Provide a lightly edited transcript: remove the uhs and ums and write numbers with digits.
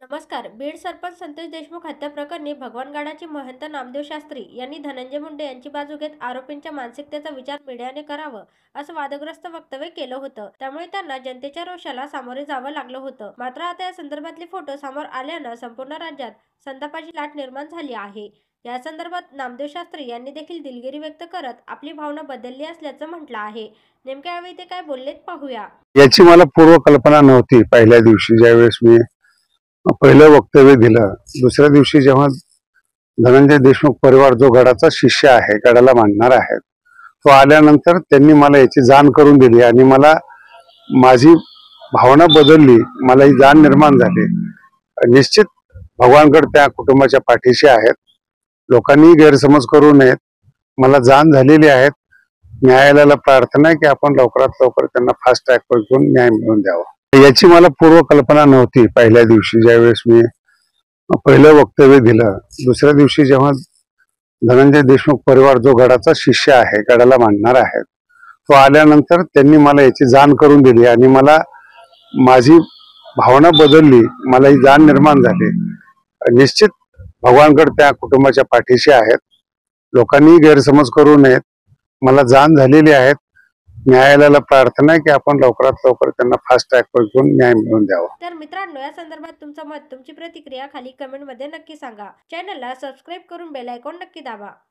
नमस्कार. बीड सरपंच संतोष देशमुख हत्या प्रकरणी भगवानगडाचे महंत नामदेव शास्त्री यांनी धनंजय मुंडे यांची बाजू घेत आरोपींच्या मानसिकतेचा विचार मीडियाने करावं असं वादग्रस्त वक्तव्य केलं होतं. त्यामुळे त्यांना जनतेच्या रोषाला सामोरे जावं लागलं होतं. मात्र आता या संदर्भातले फोटो समोर आल्यानं संपूर्ण राज्यात संतापाची लाट निर्माण झाली आहे. या संदर्भात नामदेव शास्त्री यांनी देखील दिलगिरी व्यक्त करत आपली भावना बदलली असल्याचं म्हटलं आहे. नेमक्या यावेळी ते काय बोललेत पाहूया. याची मला पूर्वकल्पना नव्हती. पहिल्या दिवशी ज्यावेळेस मी पहिलं वक्तव्य दिलं, दुसऱ्या दिवशी जेव्हा धनंजय देशमुख परिवार जो गडाचा शिष्य आहे, गडाला मानणार आहे, तो आल्यानंतर त्यांनी मला याची जाण करून दिली आणि मला माझी भावना बदलली, मला ही जाण निर्माण झाली. निश्चित भगवानगड त्या कुटुंबाच्या पाठीशी आहेत. लोकांनी गैरसमज करू नयेत. मला जाण झालेली आहे. न्यायालयाला प्रार्थना आहे की आपण लवकरात लवकर त्यांना फास्ट ट्रॅकवर घेऊन न्याय मिळवून द्यावा. याची मला पूर्वकल्पना नव्हती. पहिल्या दिवशी ज्यावेळेस मी पहिलं वक्तव्य दिलं, दुसऱ्या दिवशी जेव्हा धनंजय देशमुख परिवार जो गडाचा शिष्य आहे, गडाला मानणार आहे, तो आल्यानंतर त्यांनी मला याची जाण करून दिली आणि मला माझी भावना बदलली, मला ही जाण निर्माण झाली. निश्चित भगवानगड त्या कुटुंबाच्या पाठीशी आहेत. लोकांनी गैरसमज करू नयेत. मला जाण झालेली आहे. न्यायालयाला प्रार्थना आहे की आपण लवकरात लवकर त्यांना फास्ट ट्रॅकवर घेऊन न्याय मिळवून द्यावा. तर मित्रांनो, या संदर्भात तुमचं मत, तुमची प्रतिक्रिया खाली कमेंटमध्ये नक्की सांगा. चॅनलला सबस्क्राईब करून बेल आयकॉन नक्की दाबा.